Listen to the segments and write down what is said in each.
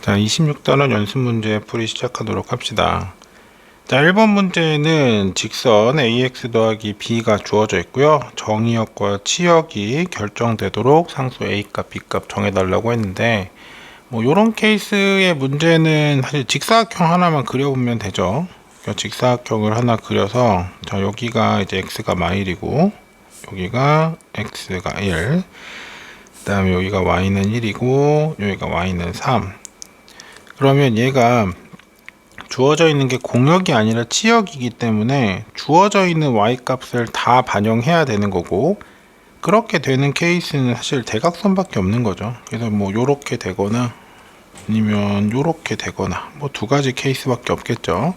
자, 26단원 연습 문제 풀이 시작하도록 합시다. 자, 1번 문제는 직선 ax 더하기 b가 주어져 있고요. 정의역과 치역이 결정되도록 상수 a값, b값 정해달라고 했는데, 요런 케이스의 문제는 사실 직사각형 하나만 그려보면 되죠. 직사각형을 하나 그려서, 자, 여기가 이제 x가 마일이고, 여기가 x가 1, 그 다음에 여기가 y는 1이고, 여기가 y는 3. 그러면 얘가 주어져 있는 게 공역이 아니라 치역이기 때문에 주어져 있는 y값을 다 반영해야 되는 거고, 그렇게 되는 케이스는 사실 대각선밖에 없는 거죠. 그래서 요렇게 되거나 아니면 요렇게 되거나 두 가지 케이스밖에 없겠죠.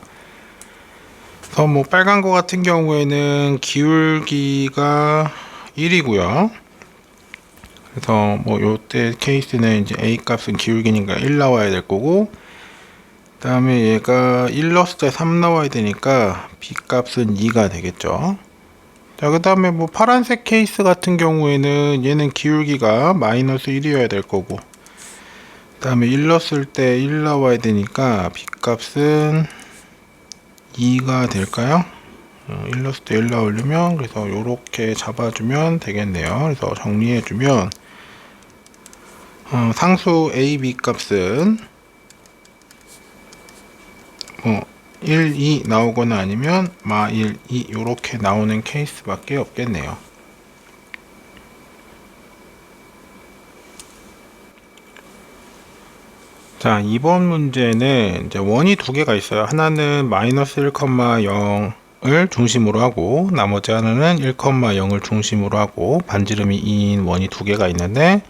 그래서 빨간 거 같은 경우에는 기울기가 1이고요. 그래서 요때 케이스는 이제 a 값은 기울기니까 1 나와야 될 거고, 그 다음에 얘가 1 넣었을 때 3 나와야 되니까 b 값은 2가 되겠죠. 자, 그 다음에 파란색 케이스 같은 경우에는 얘는 기울기가 마이너스 1이어야 될 거고, 그 다음에 1 넣었을 때 1 나와야 되니까 b 값은 2가 될까요? 1 넣었을 때 1 나오려면, 그래서 요렇게 잡아주면 되겠네요. 그래서 정리해주면 상수 a, b 값은 1, 2 나오거나 아니면 마 1, 2 요렇게 나오는 케이스밖에 없겠네요. 자, 2번 문제는 이제 원이 두 개가 있어요. 하나는 마이너스 1,0을 중심으로 하고, 나머지 하나는 1,0을 중심으로 하고 반지름이 2인 원이 두 개가 있는데,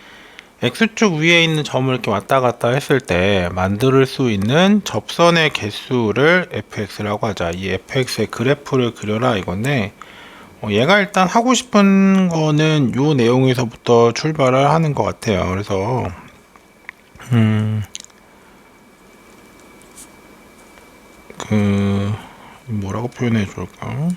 X축 위에 있는 점을 이렇게 왔다 갔다 했을 때 만들 수 있는 접선의 개수를 fx라고 하자. 이 fx의 그래프를 그려라 이건데, 얘가 일단 하고 싶은 거는 요 내용에서부터 출발을 하는 것 같아요. 그래서 뭐라고 표현해 줄까?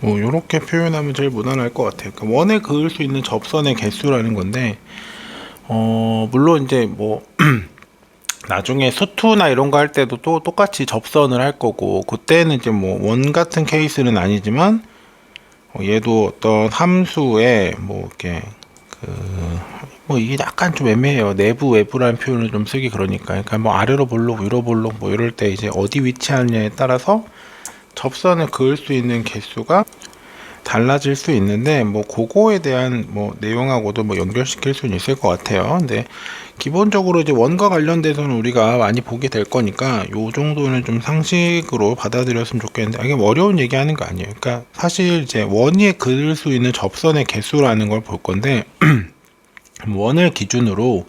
요렇게 표현하면 제일 무난할 것 같아요. 그러니까 원에 그을 수 있는 접선의 개수라는 건데, 물론 이제 나중에 수투나 이런 거 할 때도 또 똑같이 접선을 할 거고, 그때는 이제 원 같은 케이스는 아니지만, 얘도 어떤 함수에 이렇게 이게 약간 좀 애매해요. 내부 외부라는 표현을 좀 쓰기 그러니까 아래로 볼록 위로 볼록 이럴 때 이제 어디 위치하느냐에 따라서 접선을 그을 수 있는 개수가 달라질 수 있는데 그거에 대한 내용하고도 연결시킬 수는 있을 것 같아요. 근데 기본적으로 이제 원과 관련돼서는 우리가 많이 보게 될 거니까 요 정도는 좀 상식으로 받아들였으면 좋겠는데, 이게 어려운 얘기하는 거 아니에요. 그러니까 사실 이제 원에 그을 수 있는 접선의 개수라는 걸 볼 건데 원을 기준으로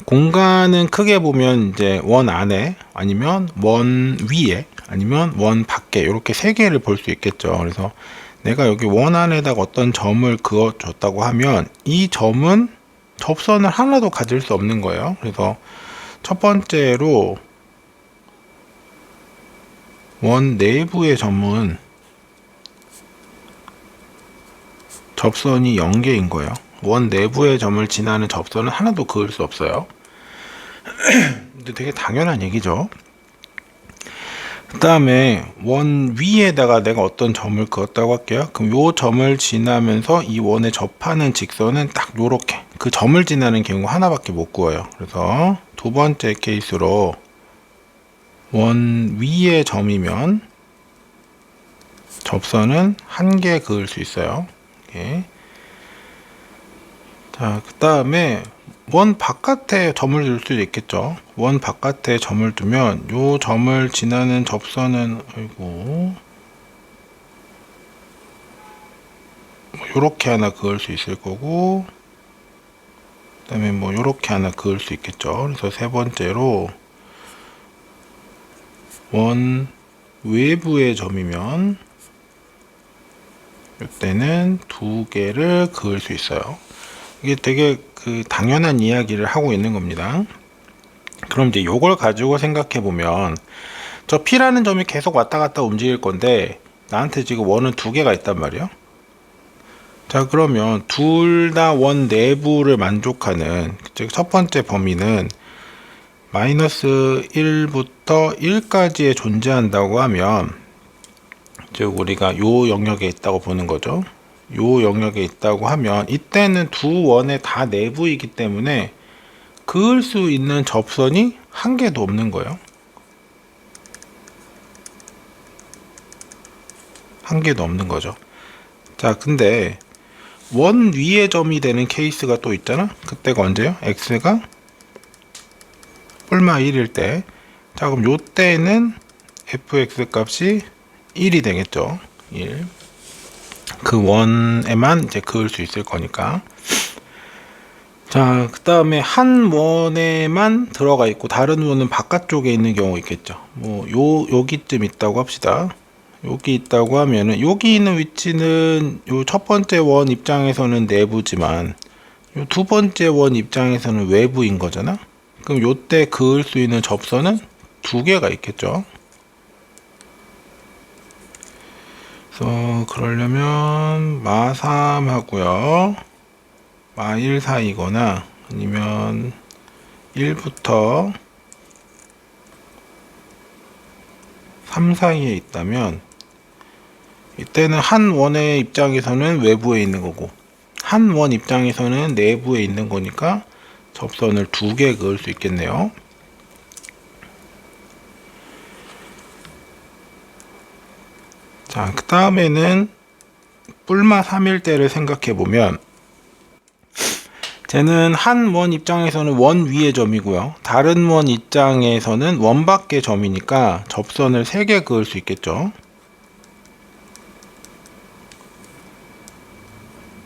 공간은 크게 보면 이제 원 안에 아니면 원 위에 아니면 원 밖에 이렇게 세 개를 볼 수 있겠죠. 그래서 내가 여기 원 안에다가 어떤 점을 그어 줬다고 하면 이 점은 접선을 하나도 가질 수 없는 거예요. 그래서 첫 번째로 원 내부의 점은 접선이 0개인 거예요. 원 내부의 점을 지나는 접선은 하나도 그을 수 없어요. 근데 되게 당연한 얘기죠. 그 다음에 원 위에다가 내가 어떤 점을 그었다고 할게요. 그럼 요 점을 지나면서 이 원에 접하는 직선은 딱 요렇게 그 점을 지나는 경우 하나밖에 못 구해요. 그래서 두 번째 케이스로 원 위의 점이면 접선은 한 개 그을 수 있어요. 이렇게. 자, 그 다음에 원 바깥에 점을 둘 수도 있겠죠. 원 바깥에 점을 두면 요 점을 지나는 접선은 요렇게 하나 그을 수 있을 거고, 그 다음에 요렇게 하나 그을 수 있겠죠. 그래서 세 번째로 원 외부의 점이면 이때는 두 개를 그을 수 있어요. 이게 되게 당연한 이야기를 하고 있는 겁니다. 그럼 이제 요걸 가지고 생각해 보면, 저 P라는 점이 계속 왔다 갔다 움직일 건데 나한테 지금 원은 두 개가 있단 말이에요. 자, 그러면 둘 다 원 내부를 만족하는, 즉 첫 번째 범위는 마이너스 1부터 1까지에 존재한다고 하면, 즉 우리가 요 영역에 있다고 보는 거죠. 요 영역에 있다고 하면 이때는 두 원의 다 내부이기 때문에 그을 수 있는 접선이 한 개도 없는 거예요. 한 개도 없는 거죠. 자, 근데 원 위의 점이 되는 케이스가 또 있잖아. 그때가 언제요? x가 뿔마 1일 때. 자, 그럼 요때는 fx 값이 1이 되겠죠. 1. 그 원에만 이제 그을 수 있을 거니까. 자, 그 다음에 한 원에만 들어가 있고 다른 원은 바깥쪽에 있는 경우 있겠죠. 뭐 여기쯤 있다고 합시다. 여기 있다고 하면은 여기 있는 위치는 요 첫 번째 원 입장에서는 내부지만 요 두 번째 원 입장에서는 외부인 거잖아. 그럼 요때 그을 수 있는 접선은 두 개가 있겠죠. 그래서 그러려면 마3 하고요 마1 사이거나 아니면 1부터 3 사이에 있다면 이때는 한 원의 입장에서는 외부에 있는 거고 한 원 입장에서는 내부에 있는 거니까 접선을 두 개 그을 수 있겠네요. 자, 그 다음에는 뿔마 3일 때를 생각해 보면 쟤는 한 원 입장에서는 원 위의 점이고요. 다른 원 입장에서는 원 밖의 점이니까 접선을 3개 그을 수 있겠죠.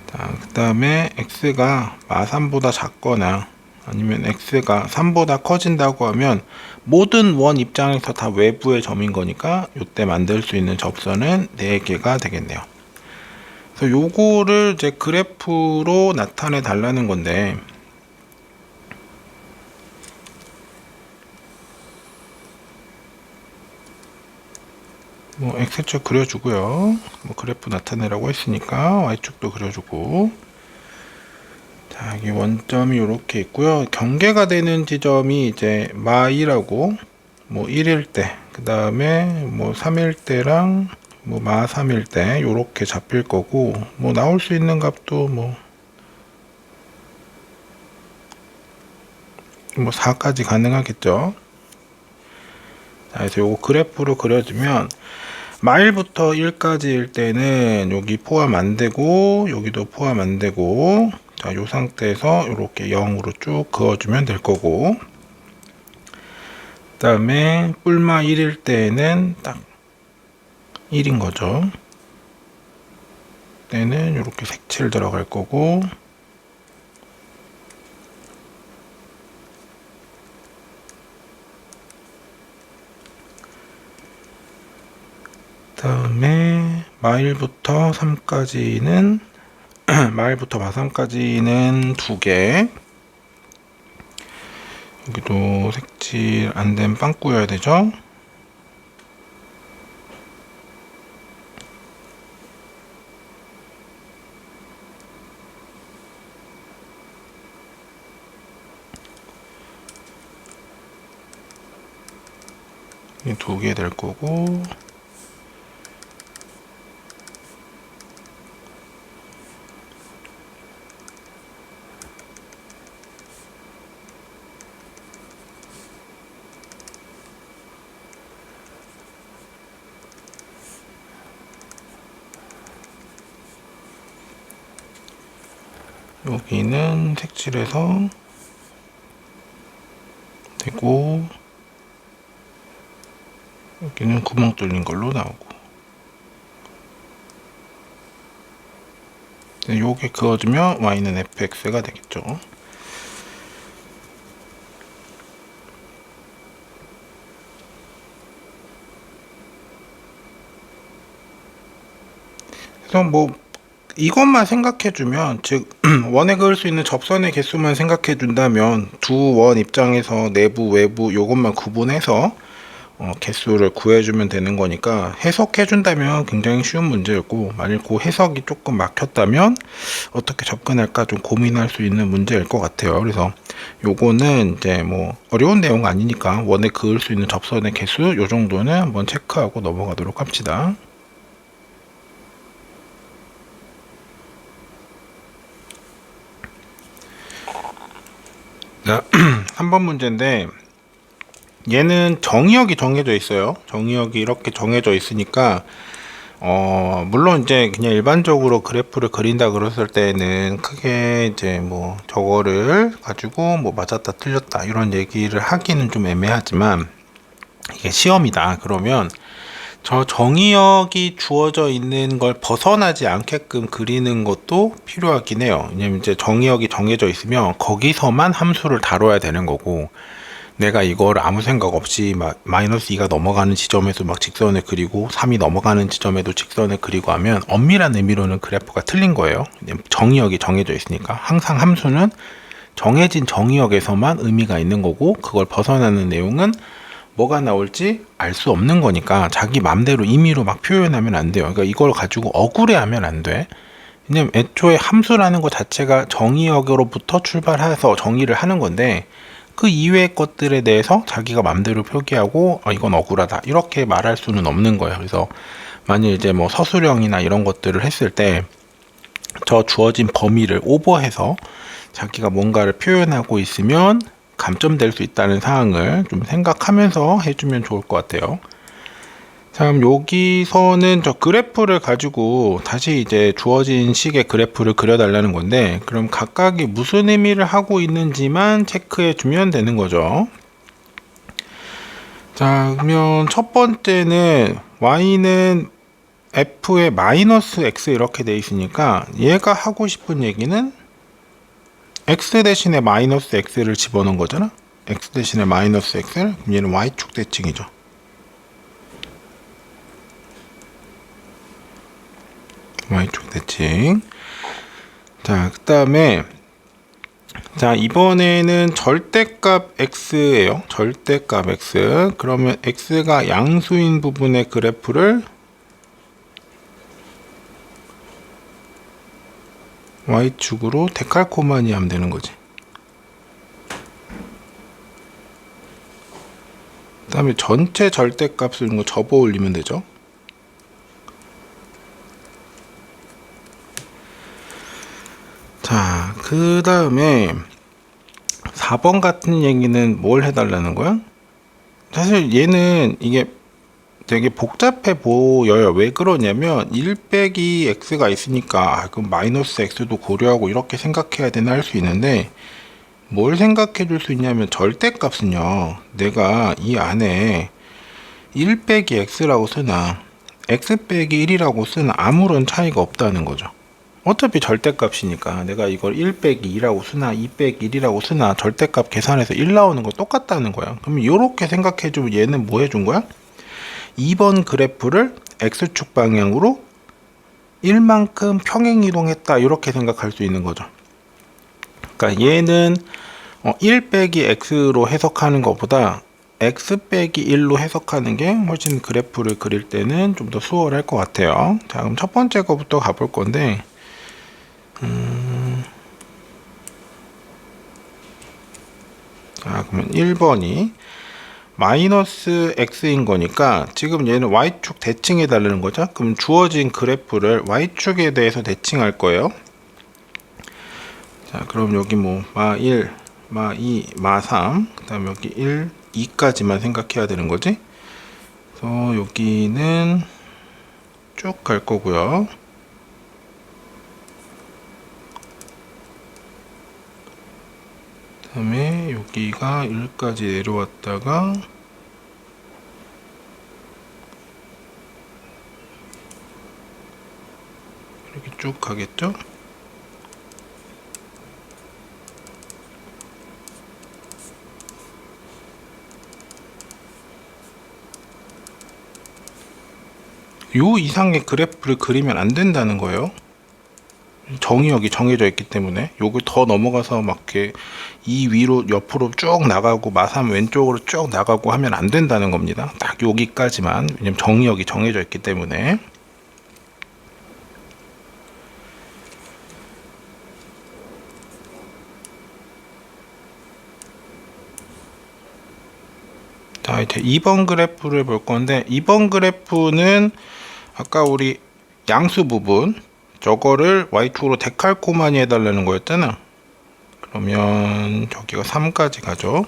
자, 그 다음에 x가 마3보다 작거나 아니면 x가 3보다 커진다고 하면 모든 원 입장에서 다 외부의 점인 거니까 이때 만들 수 있는 접선은 4개가 되겠네요. 그래서 요거를 이제 그래프로 나타내 달라는 건데 뭐 x축 그려주고요. 뭐 그래프 나타내라고 했으니까 y축도 그려주고 자, 여기 원점이 이렇게 있고요. 경계가 되는 지점이 이제 마2라고 뭐 1일 때, 그 다음에 뭐 3일 때랑 뭐 마3일 때 요렇게 잡힐 거고 뭐 나올 수 있는 값도 뭐 4까지 가능하겠죠. 자, 그래서 요거 그래프로 그려주면 마1부터 1까지일 때는 여기 포함 안 되고 여기도 포함 안 되고 자, 요 상태에서 이렇게 0으로 쭉 그어주면 될 거고 그 다음에 뿔마 1일 때는 딱 1인 거죠. 때는 이렇게 색칠 들어갈 거고 그 다음에 마1부터 3까지는 마1부터 마3까지는 2개 여기도 색칠 안 된 빵 꾸여야 되죠. 이 2개 될 거고 여기는 색칠해서 되고 여기는 구멍 뚫린 걸로 나오고 요게 그어주면 y는 fx가 되겠죠. 그래서 뭐 이것만 생각해주면 즉 원에 그을 수 있는 접선의 개수만 생각해준다면 두 원 입장에서 내부 외부 요것만 구분해서 개수를 구해주면 되는 거니까 해석해준다면 굉장히 쉬운 문제였고, 만일 그 해석이 조금 막혔다면 어떻게 접근할까 좀 고민할 수 있는 문제일 것 같아요. 그래서 요거는 이제 뭐 어려운 내용 아니니까 원에 그을 수 있는 접선의 개수 요 정도는 한번 체크하고 넘어가도록 합시다. 자, 3번 문제인데 얘는 정의역이 정해져 있어요. 정의역이 이렇게 정해져 있으니까 물론 이제 그냥 일반적으로 그래프를 그린다 그랬을 때는 크게 이제 뭐 저거를 가지고 뭐 맞았다 틀렸다 이런 얘기를 하기는 좀 애매하지만, 이게 시험이다 그러면 저 정의역이 주어져 있는 걸 벗어나지 않게끔 그리는 것도 필요하긴 해요. 왜냐면 이제 정의역이 정해져 있으면 거기서만 함수를 다뤄야 되는 거고, 내가 이걸 아무 생각 없이 막 마이너스 2가 넘어가는 지점에서 막 직선을 그리고 3이 넘어가는 지점에도 직선을 그리고 하면 엄밀한 의미로는 그래프가 틀린 거예요. 정의역이 정해져 있으니까 항상 함수는 정해진 정의역에서만 의미가 있는 거고, 그걸 벗어나는 내용은 뭐가 나올지 알 수 없는 거니까 자기 맘대로 임의로 막 표현하면 안 돼요. 그러니까 이걸 가지고 억울해하면 안 돼. 왜냐면 애초에 함수라는 것 자체가 정의역으로부터 출발해서 정의를 하는 건데, 그 이외의 것들에 대해서 자기가 맘대로 표기하고 이건 억울하다 이렇게 말할 수는 없는 거예요. 그래서 만일 이제 뭐 서술형이나 이런 것들을 했을 때 저 주어진 범위를 오버해서 자기가 뭔가를 표현하고 있으면 감점될 수 있다는 사항을 좀 생각하면서 해주면 좋을 것 같아요. 자, 그럼 여기서는 저 그래프를 가지고 다시 이제 주어진 식의 그래프를 그려달라는 건데, 그럼 각각이 무슨 의미를 하고 있는지만 체크해 주면 되는 거죠. 자, 그러면 첫 번째는 y는 f의 마이너스 x 이렇게 돼 있으니까 얘가 하고 싶은 얘기는 x 대신에 마이너스 x를 집어넣은 거잖아. x 대신에 마이너스 x를, 그럼 얘는 y축 대칭이죠. y축 대칭. 자, 그 다음에 자, 이번에는 절대값 x예요. 절대값 x. 그러면 x가 양수인 부분의 그래프를 y축으로 데칼코마니 하면 되는 거지. 그 다음에 전체 절대값을 이거 접어 올리면 되죠. 자, 그 다음에 4번 같은 얘기는 뭘 해달라는 거야? 사실 얘는 이게 되게 복잡해 보여요. 왜 그러냐면 1 빼기 x가 있으니까 그럼 마이너스 x도 고려하고 이렇게 생각해야 되나 할 수 있는데, 뭘 생각해 줄 수 있냐면 절대값은요, 내가 이 안에 1 빼기 x라고 쓰나 x 빼기 1이라고 쓰나 아무런 차이가 없다는 거죠. 어차피 절대값이니까 내가 이걸 1 빼기 2라고 쓰나 2 빼기 1이라고 쓰나 절대값 계산해서 1 나오는 거 똑같다는 거야. 그럼 이렇게 생각해 주면 얘는 뭐 해준 거야? 2번 그래프를 x축 방향으로 1만큼 평행 이동했다 이렇게 생각할 수 있는 거죠. 그러니까 얘는 1 빼기 x로 해석하는 것보다 x 빼기 1로 해석하는 게 훨씬 그래프를 그릴 때는 좀 더 수월할 것 같아요. 자, 그럼 첫 번째 거부터 가볼 건데, 자, 그러면 1번이 마이너스 x인 거니까 지금 얘는 y축 대칭해 달라는 거죠. 그럼 주어진 그래프를 y축에 대해서 대칭할 거예요. 자, 그럼 여기 뭐 마 1, 마 2, 마 3, 그 다음 여기 1, 2까지만 생각해야 되는 거지. 그래서 여기는 쭉 갈 거고요. 그 다음에 여기가 1까지 내려왔다가 이렇게 쭉 가겠죠. 요 이상의 그래프를 그리면 안 된다는 거예요. 정의역이 정해져 있기 때문에 요걸 더 넘어가서 막 이렇게 이 위로 옆으로 쭉 나가고 마삼 왼쪽으로 쭉 나가고 하면 안 된다는 겁니다. 딱 여기까지만. 왜냐면 정의역이 정해져 있기 때문에. 자, 이제 2번 그래프를 볼 건데, 2번 그래프는 아까 우리 양수 부분 저거를 y축으로 데칼코마니 해달라는 거였잖아. 그러면 저기가 3까지 가죠.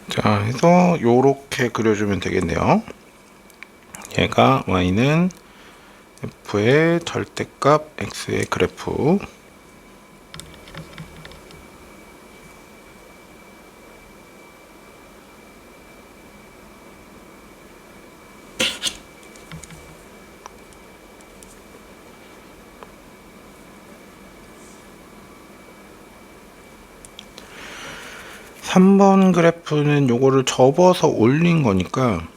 자, 해서 요렇게 그려주면 되겠네요. 얘가 y는 f의 절대값 x의 그래프. 삼 번 그래프는 요거를 접어서 올린 거니까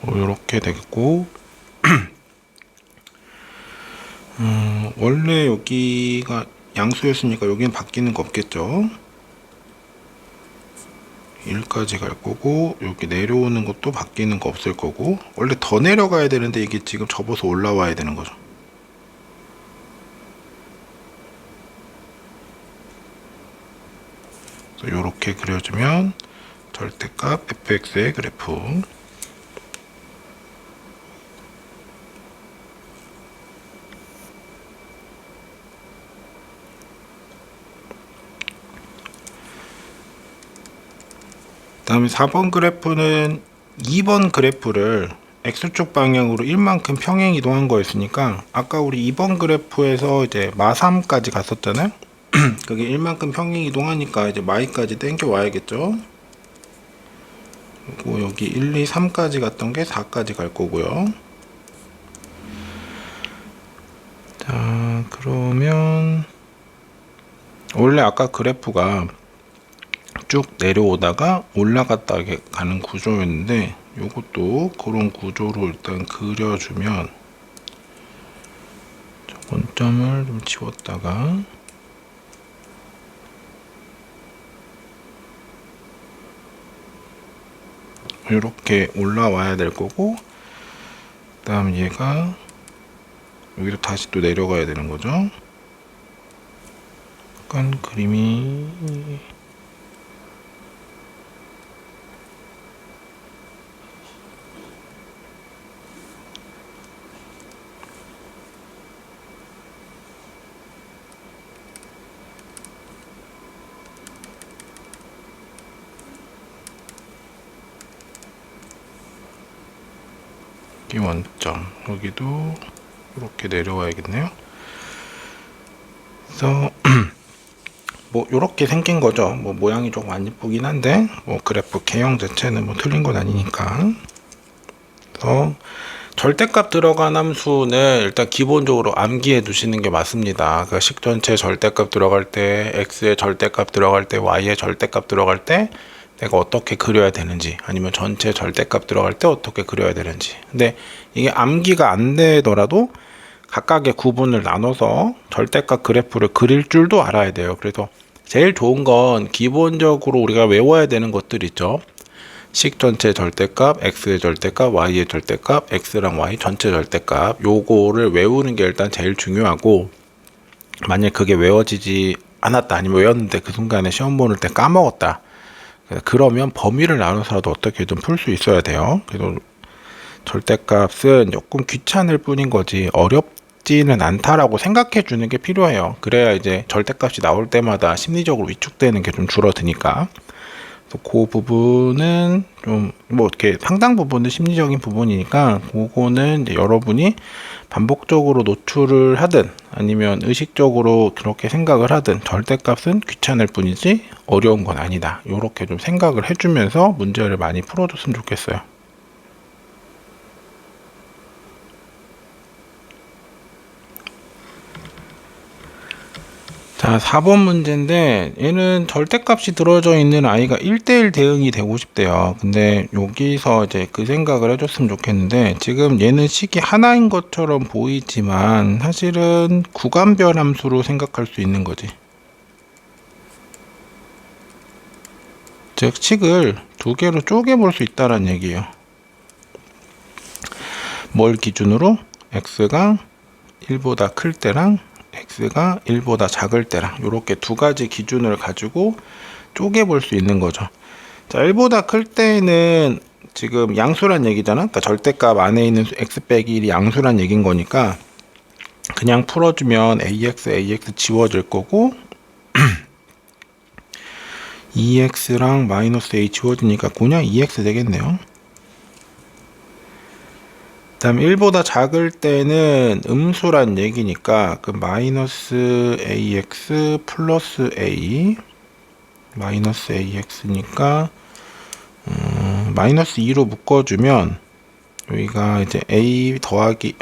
요렇게 되겠고 원래 여기가 양수였으니까 여기는 바뀌는 거 없겠죠. 1까지 갈 거고 여기 내려오는 것도 바뀌는 거 없을 거고 원래 더 내려가야 되는데 이게 지금 접어서 올라와야 되는 거죠. 이렇게 그려주면 절대값 fx의 그래프. 그 다음에 4번 그래프는 2번 그래프를 X축 방향으로 1만큼 평행 이동한 거였으니까 아까 우리 2번 그래프에서 이제 마3까지 갔었잖아요. 그게 1만큼 평행 이동하니까 이제 마이까지 땡겨 와야겠죠. 그리고 여기 1, 2, 3까지 갔던 게 4까지 갈 거고요. 자, 그러면 원래 아까 그래프가 쭉 내려오다가 올라갔다 가는 구조였는데 요것도 그런 구조로 일단 그려주면 원점을 좀 지웠다가 이렇게 올라와야 될 거고 그 다음 얘가 여기서 다시 또 내려가야 되는 거죠. 약간 그림이 이 원점 여기도 이렇게 내려와야겠네요. 그래서 뭐 이렇게 생긴 거죠. 뭐 모양이 조금 안 예쁘긴 한데 뭐 그래프 개형 자체는 뭐 틀린 건 아니니까. 그래서 절대값 들어간 함수는 일단 기본적으로 암기해 두시는 게 맞습니다. 그러니까 식 전체 절대값 들어갈 때, x의 절대값 들어갈 때, y의 절대값 들어갈 때 내가 어떻게 그려야 되는지, 아니면 전체 절대값 들어갈 때 어떻게 그려야 되는지. 근데 이게 암기가 안 되더라도 각각의 구분을 나눠서 절대값 그래프를 그릴 줄도 알아야 돼요. 그래서 제일 좋은 건 기본적으로 우리가 외워야 되는 것들 있죠. 식 전체 절대값, x의 절대값, y의 절대값, x랑 y 전체 절대값, 요거를 외우는 게 일단 제일 중요하고, 만약 그게 외워지지 않았다, 아니면 외웠는데 그 순간에 시험 보는 때 까먹었다, 그러면 범위를 나눠서라도 어떻게든 풀 수 있어야 돼요. 그래서 절대값은 조금 귀찮을 뿐인 거지 어렵지는 않다라고 생각해 주는 게 필요해요. 그래야 이제 절대값이 나올 때마다 심리적으로 위축되는 게 좀 줄어드니까. 그 부분은 좀 뭐 이렇게 상당 부분은 심리적인 부분이니까, 그거는 이제 여러분이 반복적으로 노출을 하든 아니면 의식적으로 그렇게 생각을 하든 절대값은 귀찮을 뿐이지 어려운 건 아니다, 요렇게 좀 생각을 해주면서 문제를 많이 풀어줬으면 좋겠어요. 자, 4번 문제인데, 얘는 절대값이 들어져 있는 아이가 1대1 대응이 되고 싶대요. 근데 여기서 이제 그 생각을 해줬으면 좋겠는데, 지금 얘는 식이 하나인 것처럼 보이지만 사실은 구간별 함수로 생각할 수 있는 거지. 즉 식을 두 개로 쪼개 볼 수 있다는 얘기예요. 뭘 기준으로? x가 1보다 클 때랑 x가 1보다 작을 때랑 이렇게 두 가지 기준을 가지고 쪼개 볼 수 있는 거죠. 자, 1보다 클 때는 지금 양수란 얘기잖아. 그러니까 절대값 안에 있는 x 빼기 1이 양수란 얘기인 거니까 그냥 풀어주면 ax 지워질 거고, 2x랑 마이너스 a 지워지니까 그냥 2x 되겠네요. 그 다음 1보다 작을 때는 음수란 얘기니까 그 마이너스 ax 플러스 a, 마이너스 ax니까 마이너스 2로 묶어주면 여기가 이제 a 더하기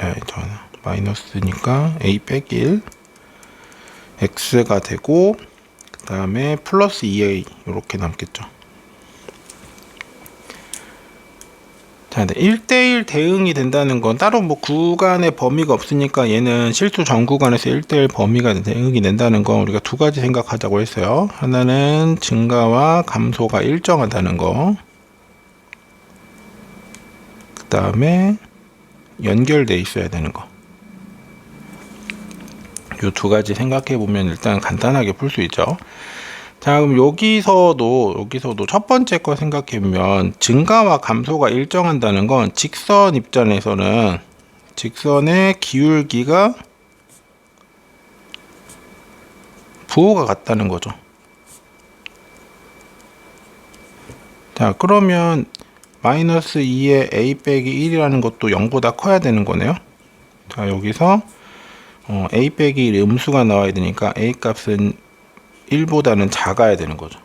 마이너스니까 a 빼기 1 x가 되고, 그 다음에 플러스 2a 이렇게 남겠죠. 자, 1대1 대응이 된다는 건 따로 뭐 구간의 범위가 없으니까 얘는 실수 전 구간에서 1대1 범위가 대응이 된다는 건 우리가 두 가지 생각하자고 했어요. 하나는 증가와 감소가 일정하다는 거, 그 다음에 연결돼 있어야 되는 거. 이 두 가지 생각해 보면 일단 간단하게 풀 수 있죠. 자, 그럼 여기서도 첫 번째 거 생각해 보면 증가와 감소가 일정한다는 건 직선 입장에서는 직선의 기울기가 부호가 같다는 거죠. 자, 그러면 마이너스 2의 a 빼기 1이라는 것도 0보다 커야 되는 거네요. 자, 여기서 a 빼기 1이 음수가 나와야 되니까 a 값은 1보다는 작아야 되는 거죠.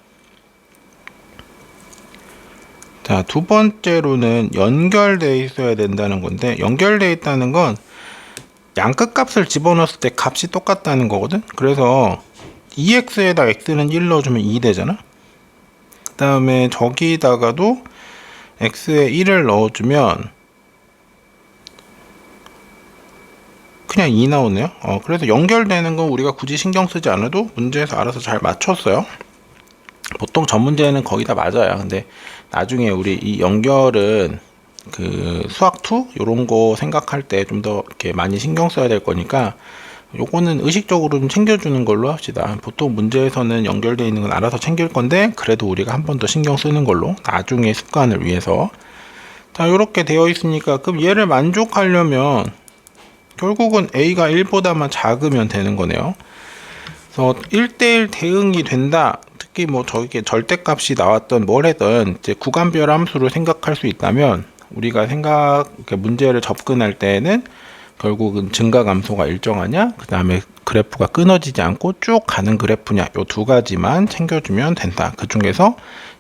자, 두 번째로는 연결되어 있어야 된다는 건데, 연결되어 있다는 건 양끝 값을 집어넣었을 때 값이 똑같다는 거거든. 그래서 2x에다 x는 1 넣어주면 2 되잖아. 그 다음에 저기다가도 x에 1을 넣어주면 그냥 2 나오네요. 그래서 연결되는 건 우리가 굳이 신경 쓰지 않아도 문제에서 알아서 잘 맞췄어요. 보통 전 문제는 거의 다 맞아요. 근데 나중에 우리 이 연결은 그 수학2 요런 거 생각할 때 좀 더 이렇게 많이 신경 써야 될 거니까 요거는 의식적으로 좀 챙겨주는 걸로 합시다. 보통 문제에서는 연결되어 있는 건 알아서 챙길 건데, 그래도 우리가 한 번 더 신경 쓰는 걸로, 나중에 습관을 위해서. 자, 요렇게 되어 있으니까 그럼 얘를 만족하려면 결국은 a가 1보다만 작으면 되는 거네요. 그래서 1대1 대응이 된다. 특히 뭐 저기 절대값이 나왔던 뭘 해든 이제 구간별 함수를 생각할 수 있다면, 우리가 문제를 접근할 때는 결국은 증가 감소가 일정하냐, 그 다음에 그래프가 끊어지지 않고 쭉 가는 그래프냐, 요 두 가지만 챙겨주면 된다. 그 중에서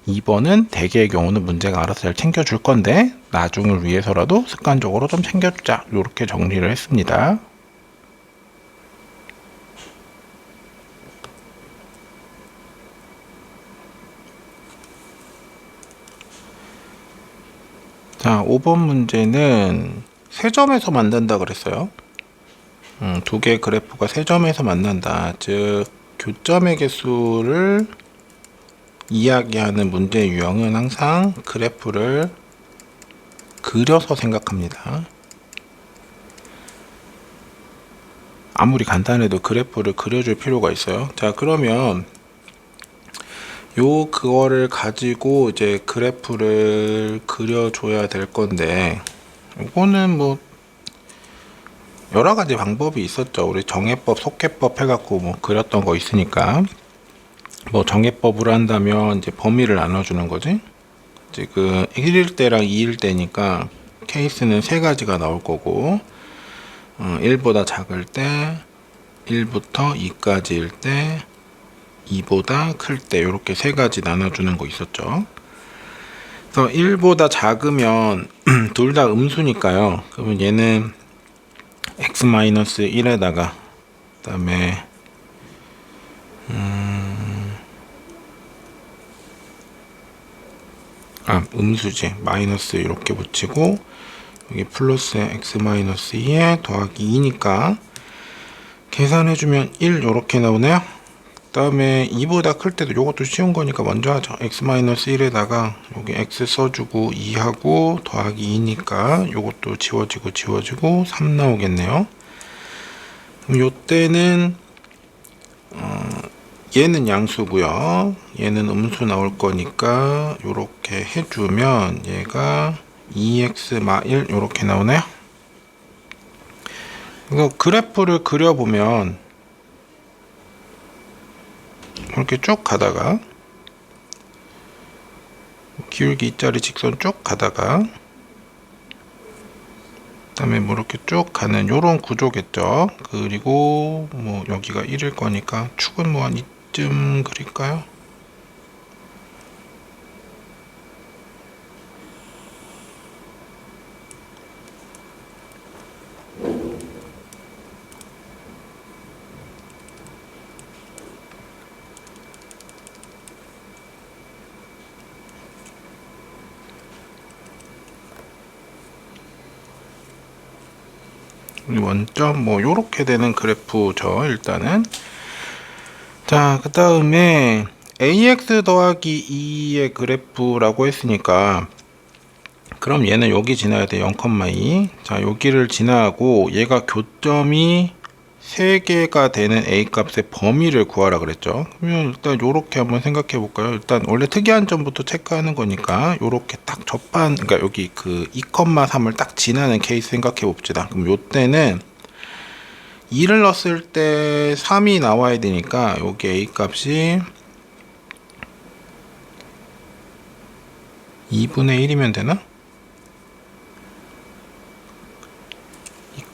2번은 대개의 경우는 문제가 알아서 잘 챙겨줄 건데 나중을 위해서라도 습관적으로 좀 챙겨주자, 이렇게 정리를 했습니다. 자, 5번 문제는 세 점에서 만난다 그랬어요. 두 개의 그래프가 세 점에서 만난다. 즉 교점의 개수를 이야기하는 문제 유형은 항상 그래프를 그려서 생각합니다. 아무리 간단해도 그래프를 그려줄 필요가 있어요. 자, 그러면 그거를 가지고 이제 그래프를 그려줘야 될 건데, 이거는 뭐 여러 가지 방법이 있었죠. 우리 정해법, 속해법 해갖고 뭐 그렸던 거 있으니까. 뭐 정해법으로 한다면 이제 범위를 나눠주는 거지. 지금 1일 때랑 2일 때니까 케이스는 세 가지가 나올 거고, 1보다 작을 때, 1부터 2까지일 때, 2보다 클 때, 이렇게 세 가지 나눠주는 거 있었죠. 그래서 1보다 작으면 둘 다 음수니까요. 그러면 얘는 x-1에다가 그 다음에 음수지. 마이너스 이렇게 붙이고 여기 플러스 x-2에 더하기 2니까 계산해주면 1 이렇게 나오네요. 그 다음에 2보다 클 때도 이것도 쉬운 거니까 먼저 하죠. x-1에다가 여기 x 써주고 2하고 더하기 2니까 이것도 지워지고 3 나오겠네요. 그럼 요때는 얘는 양수고요. 얘는 음수 나올 거니까 요렇게 해주면 얘가 2x-1 요렇게 나오네요. 이거 그래프를 그려보면 이렇게 쭉 가다가 기울기 2짜리 직선 쭉 가다가 그 다음에 뭐 이렇게 쭉 가는 요런 구조겠죠. 그리고 뭐 여기가 1일 거니까 축은 뭐 한 이쯤 그릴까요? 원점 뭐 요렇게 되는 그래프죠. 일단은 자, 그 다음에 ax 더하기 2의 그래프라고 했으니까 그럼 얘는 여기 지나야 돼. 0,2. 자, 여기를 지나고 얘가 교점이 3개가 되는 a 값의 범위를 구하라 그랬죠. 그러면 일단 요렇게 한번 생각해 볼까요? 일단 원래 특이한 점부터 체크하는 거니까 요렇게 딱 접한, 그러니까 여기 그 2,3을 딱 지나는 케이스 생각해 봅시다. 그럼 요때는 2를 넣었을 때 3이 나와야 되니까 여기 a 값이 2분의 1이면 되나?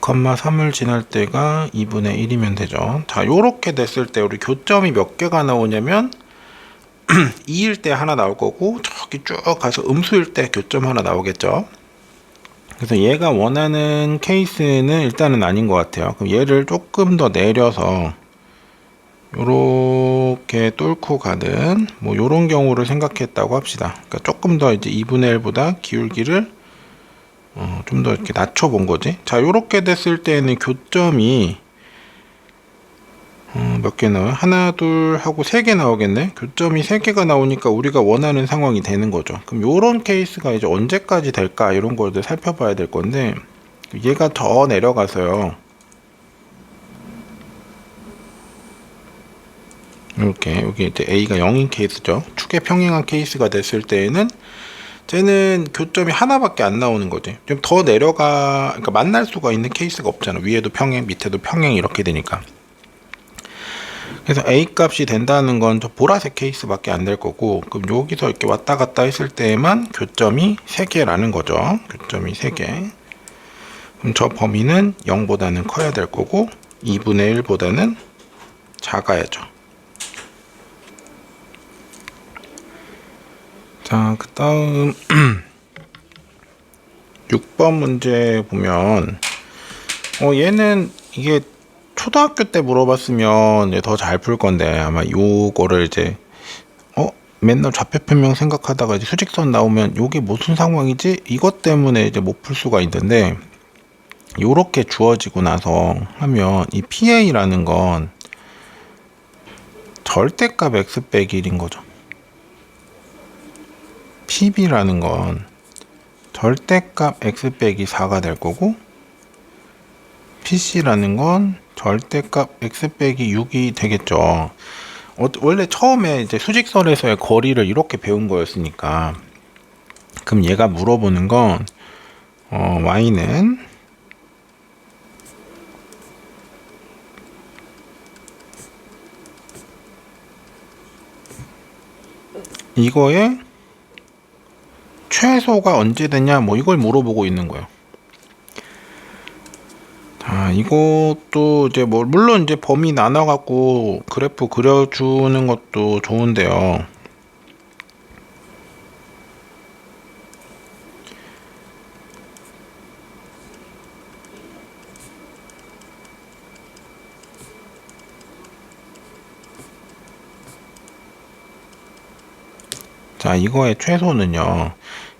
2,3을 지날 때가 2분의 1이면 되죠. 자, 요렇게 됐을 때 우리 교점이 몇 개가 나오냐면 2일 때 하나 나올 거고 저기 쭉 가서 음수일 때 교점 하나 나오겠죠. 그래서 얘가 원하는 케이스는 일단은 아닌 것 같아요. 그럼 얘를 조금 더 내려서 요렇게 뚫고 가는 뭐 요런 경우를 생각했다고 합시다. 그러니까 조금 더 이제 2분의 1보다 기울기를 좀 더 이렇게 낮춰 본 거지. 자, 요렇게 됐을 때는 교점이 몇 개 나와요? 하나, 둘 하고 3개 나오겠네. 교점이 3개가 나오니까 우리가 원하는 상황이 되는 거죠. 그럼 요런 케이스가 이제 언제까지 될까 이런 걸도 살펴봐야 될 건데, 얘가 더 내려가서요, 이렇게 여기 이제 a가 0인 케이스죠. 축의 평행한 케이스가 됐을 때에는 쟤는 교점이 하나밖에 안 나오는 거지. 좀 더 내려가, 그러니까 만날 수가 있는 케이스가 없잖아. 위에도 평행, 밑에도 평행 이렇게 되니까. 그래서 a 값이 된다는 건 저 보라색 케이스밖에 안 될 거고, 그럼 여기서 이렇게 왔다 갔다 했을 때에만 교점이 3개라는 거죠. 교점이 3개. 그럼 저 범위는 0보다는 커야 될 거고 2분의 1보다는 작아야죠. 자, 그 다음 6번 문제 보면 얘는 이게 초등학교 때 물어봤으면 더 잘 풀 건데 아마 요거를 이제 맨날 좌표평면 생각하다가 이제 수직선 나오면 요게 무슨 상황이지? 이것 때문에 이제 못 풀 수가 있는데 요렇게 주어지고 나서 하면 이 PA라는 건 절대값 x 빼기 1인 거죠. PB라는 건 절대값 x 빼기 4가 될 거고, PC라는 건 절대값 x 빼기 6이 되겠죠. 원래 처음에 이제 수직선에서의 거리를 이렇게 배운 거였으니까, 그럼 얘가 물어보는 건 y는 이거의 최소가 언제 되냐, 뭐 이걸 물어보고 있는 거예요. 자, 이것도 이제 뭐 물론 이제 범위 나눠 갖고 그래프 그려주는 것도 좋은데요. 자, 이거의 최소는요.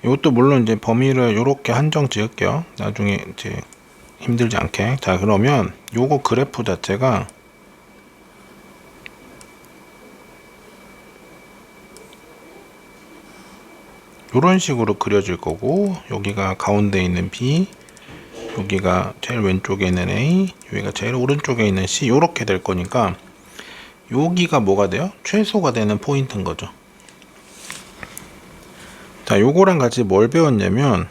이것도 물론 이제 범위를 이렇게 한정 지을게요. 나중에 이제 힘들지 않게. 자, 그러면 요거 그래프 자체가 이런 식으로 그려질 거고, 여기가 가운데 있는 B, 여기가 제일 왼쪽에 있는 A, 여기가 제일 오른쪽에 있는 C, 이렇게 될 거니까 여기가 뭐가 돼요? 최소가 되는 포인트인 거죠. 자, 요거랑 같이 뭘 배웠냐면,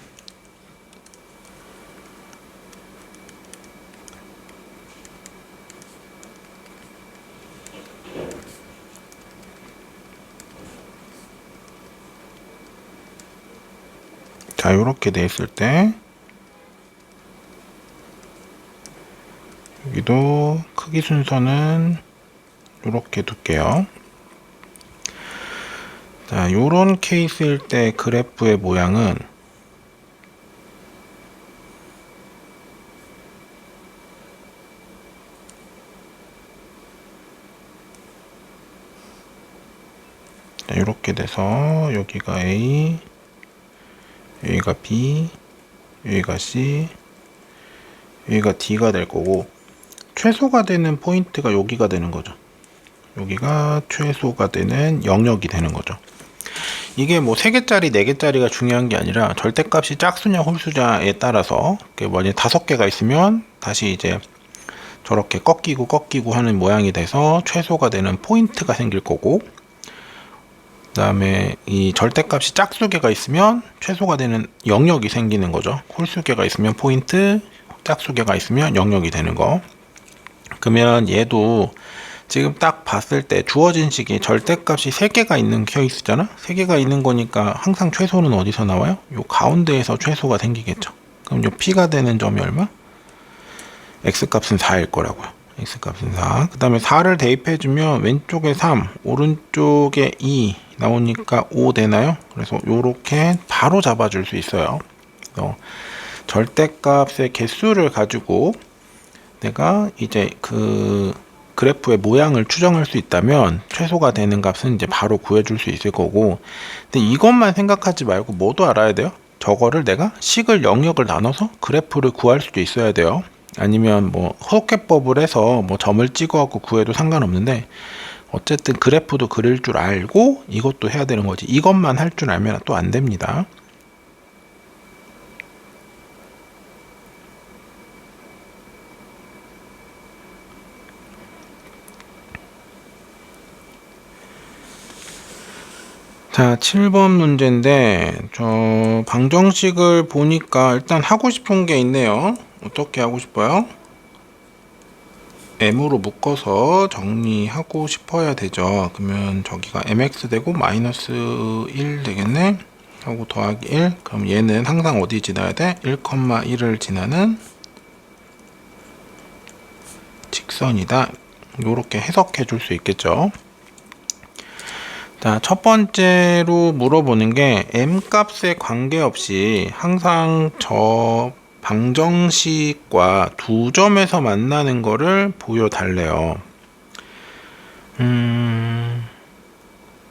자, 요렇게 돼 있을 때 여기도 크기 순서는 요렇게 둘게요. 자, 요런 케이스일 때 그래프의 모양은 자, 요렇게 돼서 여기가 A, 여기가 B, 여기가 C, 여기가 D가 될 거고, 최소가 되는 포인트가 여기가 되는 거죠. 여기가 최소가 되는 영역이 되는 거죠. 이게 뭐 3개짜리 4개짜리가 중요한 게 아니라 절대값이 짝수냐 홀수냐에 따라서, 만약에 5개가 있으면 다시 이제 저렇게 꺾이고 하는 모양이 돼서 최소가 되는 포인트가 생길 거고, 그 다음에 이 절대값이 짝수개가 있으면 최소가 되는 영역이 생기는 거죠. 홀수개가 있으면 포인트, 짝수개가 있으면 영역이 되는 거. 그러면 얘도 지금 딱 봤을 때 주어진 식이 절대값이 3개가 있는 케이스잖아. 3개가 있는 거니까 항상 최소는 어디서 나와요? 요 가운데에서 최소가 생기겠죠. 그럼 요 P가 되는 점이 얼마? X값은 4일 거라고요. X값은 4. 그 다음에 4를 대입해주면 왼쪽에 3, 오른쪽에 2 나오니까 5 되나요? 그래서 요렇게 바로 잡아줄 수 있어요. 절대값의 개수를 가지고 내가 이제 그 그래프의 모양을 추정할 수 있다면 최소가 되는 값은 이제 바로 구해줄 수 있을 거고, 근데 이것만 생각하지 말고 뭐도 알아야 돼요. 저거를 내가 식을 영역을 나눠서 그래프를 구할 수도 있어야 돼요. 아니면 뭐 호흡법을 해서 뭐 점을 찍어갖고 구해도 상관없는데, 어쨌든 그래프도 그릴 줄 알고 이것도 해야 되는 거지. 이것만 할 줄 알면 또 안 됩니다. 자, 7번 문제인데, 저 방정식을 보니까 일단 하고 싶은 게 있네요. 어떻게 하고 싶어요? m으로 묶어서 정리하고 싶어야 되죠. 그러면 저기가 mx 되고 마이너스 1 되겠네. 하고 더하기 1. 그럼 얘는 항상 어디 지나야 돼? 1,1을 지나는 직선이다. 요렇게 해석해 줄 수 있겠죠. 자, 첫 번째로 물어보는 게 m 값에 관계없이 항상 저 방정식과 두 점에서 만나는 거를 보여달래요.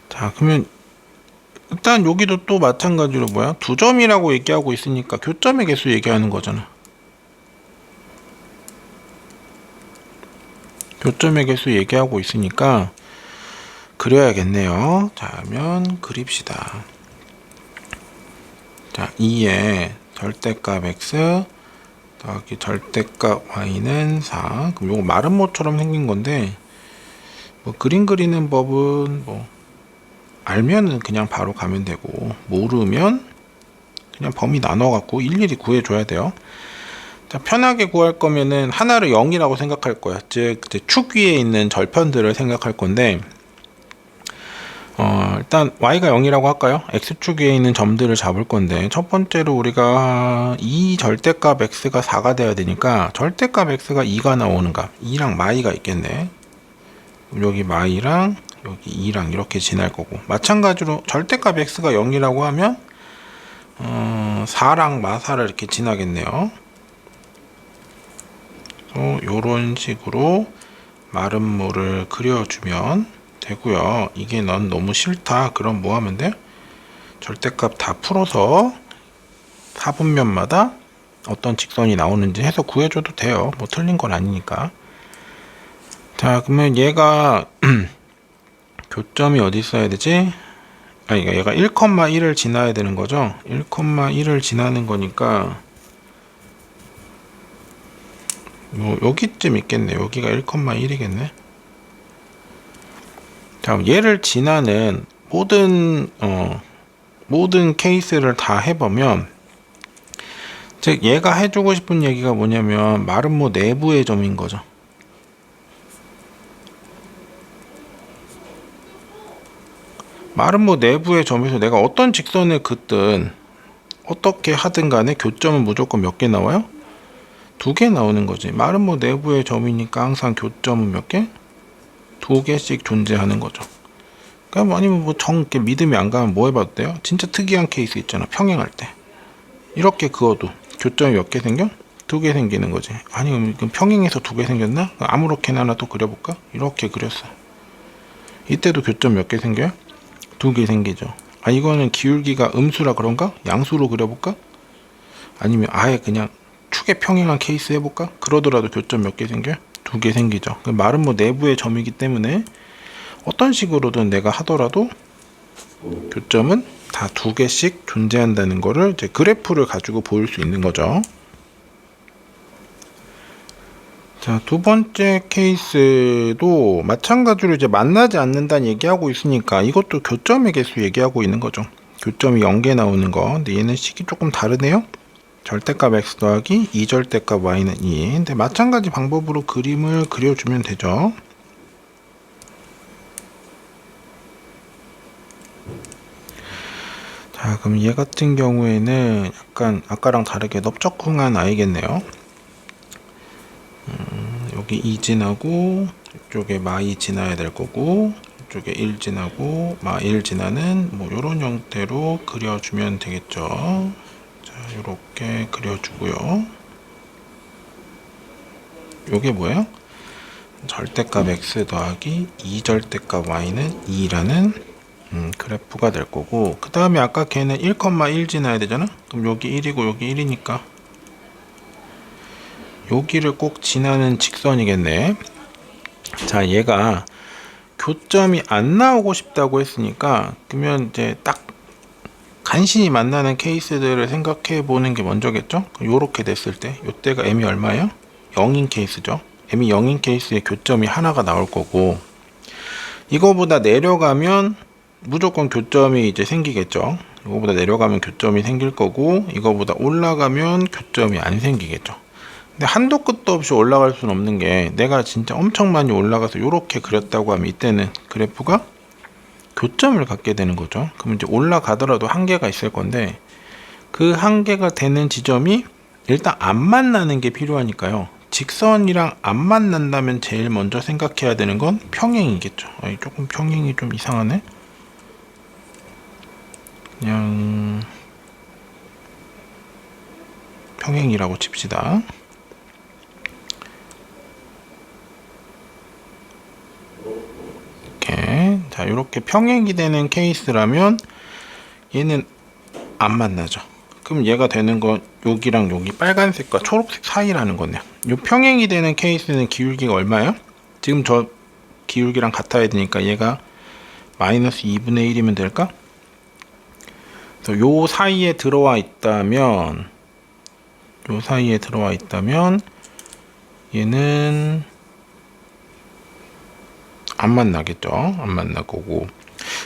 자, 그러면 일단 여기도 또 마찬가지로 뭐야? 두 점이라고 얘기하고 있으니까 교점의 개수 얘기하는 거잖아. 교점의 개수 얘기하고 있으니까 그려야겠네요. 자, 그러면 그립시다. 자, 2의 절대값 x 더하기 절대값 y는 4. 그럼 요거 마름모처럼 생긴 건데, 뭐 그림 그리는 법은 뭐 알면은 그냥 바로 가면 되고, 모르면 그냥 범위 나눠 갖고 일일이 구해 줘야 돼요. 자, 편하게 구할 거면은 하나를 0이라고 생각할 거야. 즉 이제 축 위에 있는 절편들을 생각할 건데, 일단 y가 0이라고 할까요? x축 위에 있는 점들을 잡을 건데, 첫 번째로 우리가 이 절대값 x가 4가 돼야 되니까 절대값 x가 2가 나오는 값, 2랑 마이가 있겠네. 여기 마이랑 여기 2랑 이렇게 지날 거고, 마찬가지로 절대값 x가 0이라고 하면 4랑 마4를 이렇게 지나겠네요. 요런 식으로 마름모를 그려주면 되고요. 이게 넌 너무 싫다, 그럼 뭐 하면 돼? 절대값 다 풀어서 4분면마다 어떤 직선이 나오는지 해서 구해줘도 돼요. 뭐 틀린 건 아니니까. 자, 그러면 얘가 교점이 어디 있어야 되지? 아니, 얘가 1,1을 지나야 되는 거죠. 1,1을 지나는 거니까 여기쯤 있겠네. 여기가 1,1이겠네. 자, 얘를 지나는 모든 케이스를 다 해보면, 즉 얘가 해주고 싶은 얘기가 뭐냐면 마름모 내부의 점인 거죠. 마름모 내부의 점에서 내가 어떤 직선을 긋든 어떻게 하든 간에 교점은 무조건 몇 개 나와요? 2개 나오는 거지. 마름모 내부의 점이니까 항상 교점은 몇 개? 2개씩 존재하는 거죠. 그러니까 아니면 뭐 이렇게 믿음이 안 가면 뭐 해봐도 돼요? 진짜 특이한 케이스 있잖아. 평행할 때 이렇게 그어도 교점이 몇 개 생겨? 2개 생기는 거지. 아니 그럼 평행에서 2개 생겼나? 아무렇게나 하나 또 그려볼까? 이렇게 그렸어. 이때도 교점 몇 개 생겨요? 2개 생기죠. 아, 이거는 기울기가 음수라 그런가? 양수로 그려볼까? 아니면 아예 그냥 축에 평행한 케이스 해볼까? 그러더라도 교점 몇 개 생겨요? 2개 생기죠. 말은 뭐 내부의 점이기 때문에 어떤 식으로든 내가 하더라도 교점은 다 2개씩 존재한다는 거를 이제 그래프를 가지고 보일 수 있는 거죠. 자, 두 번째 케이스도 마찬가지로 이제 만나지 않는다는 얘기하고 있으니까 이것도 교점의 개수 얘기하고 있는 거죠. 교점이 0개 나오는 거. 근데 얘는 식이 조금 다르네요. 절대값 x 더하기 2절대값 y는 2. 근데 마찬가지 방법으로 그림을 그려주면 되죠. 자, 그럼 얘 같은 경우에는 약간 아까랑 다르게 넓적궁한 아이겠네요. 여기 2 지나고 이쪽에 마2 지나야 될 거고, 이쪽에 1 지나고 마1 지나는 뭐 요런 형태로 그려주면 되겠죠. 자, 요렇게 그려주고요. 요게 뭐예요? 절대값 x 더하기 2절대값 y는 2라는 그래프가 될 거고, 그 다음에 아까 걔는 1,1 지나야 되잖아. 그럼 여기 1이고 여기 1이니까 여기를 꼭 지나는 직선이겠네. 자, 얘가 교점이 안 나오고 싶다고 했으니까, 그러면 이제 딱 간신히 만나는 케이스들을 생각해 보는 게 먼저겠죠. 요렇게 됐을 때 요때가 m이 얼마예요? 0인 케이스죠. m이 0인 케이스에 교점이 하나가 나올 거고, 이거보다 내려가면 무조건 교점이 이제 생기겠죠. 이거보다 내려가면 교점이 생길 거고, 이거보다 올라가면 교점이 안 생기겠죠. 근데 한도 끝도 없이 올라갈 수는 없는 게, 내가 진짜 엄청 많이 올라가서 이렇게 그렸다고 하면 이때는 그래프가 교점을 갖게 되는 거죠. 그럼 이제 올라가더라도 한계가 있을 건데, 그 한계가 되는 지점이 일단 안 만나는 게 필요하니까요. 직선이랑 안 만난다면 제일 먼저 생각해야 되는 건 평행이겠죠. 조금 평행이 좀 이상하네. 그냥 평행이라고 칩시다. 이렇게. 자, 이렇게 평행이 되는 케이스라면 얘는 안 만나죠. 그럼 얘가 되는 건 여기랑 여기 빨간색과 초록색 사이라는 거네요. 이 평행이 되는 케이스는 기울기가 얼마예요? 지금 저 기울기랑 같아야 되니까 얘가 마이너스 2분의 1이면 될까? 그래서 요 사이에 들어와 있다면 얘는 안 만나겠죠. 안 만날 거고.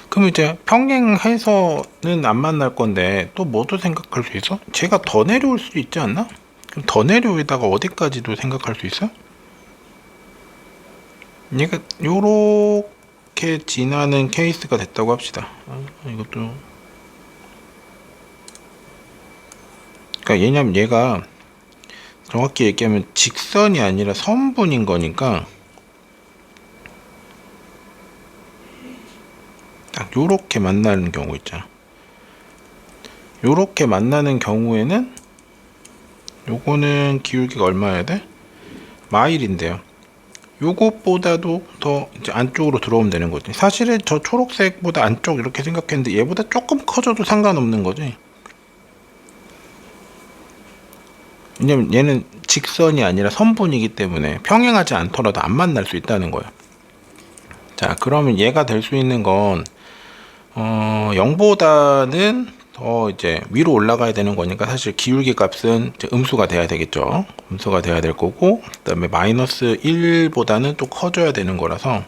그럼 이제 평행해서는 안 만날 건데 또 뭐도 생각할 수 있어? 제가 더 내려올 수도 있지 않나? 그럼 더 내려오다가 어디까지도 생각할 수 있어? 얘가 요렇게 지나는 케이스가 됐다고 합시다. 이것도 그러니까 왜냐면 얘가 정확히 얘기하면 직선이 아니라 선분인 거니까 딱 요렇게 만나는 경우 있잖아. 요렇게 만나는 경우에는 요거는 기울기가 얼마여야 돼? 마일인데요. 요것보다도 더 이제 안쪽으로 들어오면 되는 거지. 사실은 저 초록색보다 안쪽 이렇게 생각했는데 얘보다 조금 커져도 상관없는 거지. 왜냐면 얘는 직선이 아니라 선분이기 때문에 평행하지 않더라도 안 만날 수 있다는 거예요. 자, 그러면 얘가 될 수 있는 건 0보다는 더 이제 위로 올라가야 되는 거니까 사실 기울기 값은 이제 음수가 돼야 되겠죠. 음수가 돼야 될 거고, 그 다음에 마이너스 1보다는 또 커져야 되는 거라서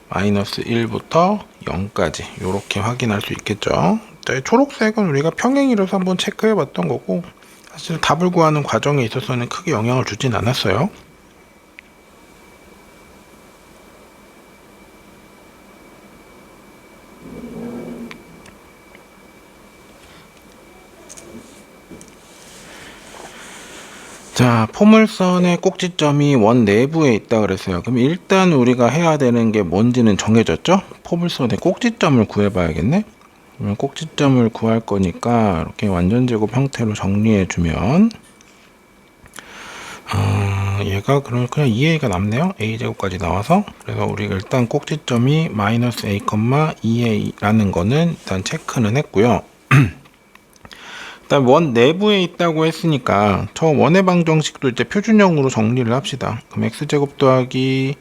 마이너스 1부터 0까지 이렇게 확인할 수 있겠죠. 자, 초록색은 우리가 평행이라서 한번 체크해 봤던 거고, 사실 답을 구하는 과정에 있어서는 크게 영향을 주진 않았어요. 자, 포물선의 꼭지점이 원 내부에 있다 그랬어요. 그럼 일단 우리가 해야 되는 게 뭔지는 정해졌죠? 포물선의 꼭지점을 구해봐야겠네. 그러면 꼭지점을 구할 거니까 이렇게 완전제곱 형태로 정리해주면 얘가 그냥 2a가 남네요. a제곱까지 나와서. 그래서 우리가 일단 꼭지점이 마이너스 a, 2a라는 거는 일단 체크는 했고요. 일단 원 내부에 있다고 했으니까 저 원의 방정식도 이제 표준형으로 정리를 합시다. 그럼 x제곱 더하기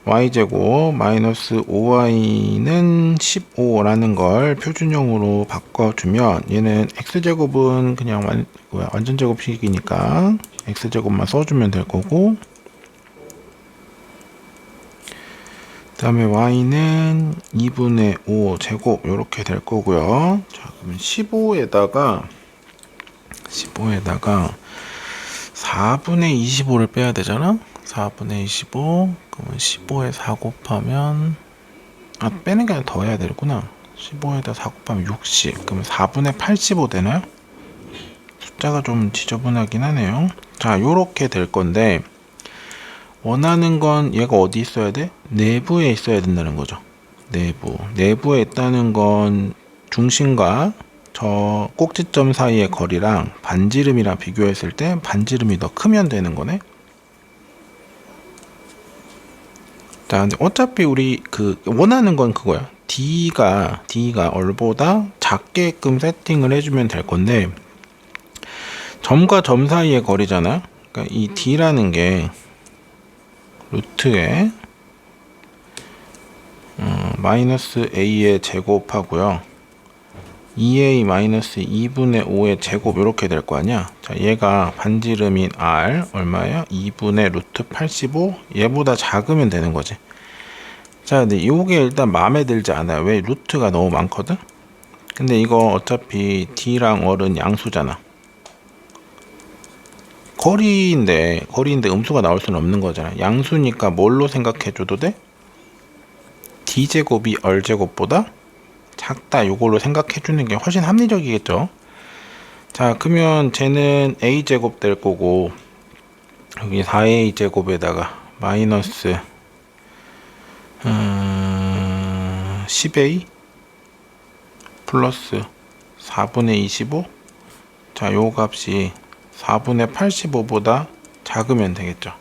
y제곱 마이너스 5y는 15라는 걸 표준형으로 바꿔주면 얘는 x제곱은 그냥 완전제곱식이니까 x제곱만 써주면 될 거고, 그 다음에 y는 2분의 5 제곱 이렇게 될 거고요. 자, 그러면 15에다가 4분의 25를 빼야 되잖아. 4분의 25 그러면 15에 4 곱하면 빼는 게 아니라 더 해야 되겠구나. 15에다 4 곱하면 60, 그러면 4분의 85 되나요? 숫자가 좀 지저분하긴 하네요. 자, 요렇게 될 건데 원하는 건 얘가 어디 있어야 돼? 내부에 있어야 된다는 거죠. 내부에 있다는 건 중심과 저 꼭지점 사이의 거리랑 반지름이랑 비교했을 때 반지름이 더 크면 되는 거네. 자, 근데 어차피 우리 원하는 건 그거야. D가 얼보다 작게끔 세팅을 해주면 될 건데, 점과 점 사이의 거리잖아. 그러니까 이 D라는 게 루트에 마이너스 A의 제곱하고요. 2a 마이너스 2분의 5의 제곱 이렇게 될 거 아니야. 자, 얘가 반지름인 r 얼마예요? 2분의 루트 85. 얘보다 작으면 되는 거지. 자, 근데 이게 일단 마음에 들지 않아요. 왜? 루트가 너무 많거든. 근데 이거 어차피 d랑 r은 양수잖아. 거리인데 음수가 나올 수는 없는 거잖아. 양수니까 뭘로 생각해줘도 돼? d제곱이 r제곱보다 작다, 요걸로 생각해 주는 게 훨씬 합리적이겠죠. 자, 그러면 쟤는 a제곱 될 거고, 여기 4a 제곱에다가 마이너스 10a 플러스 4분의 25. 자, 요 값이 4분의 85보다 작으면 되겠죠.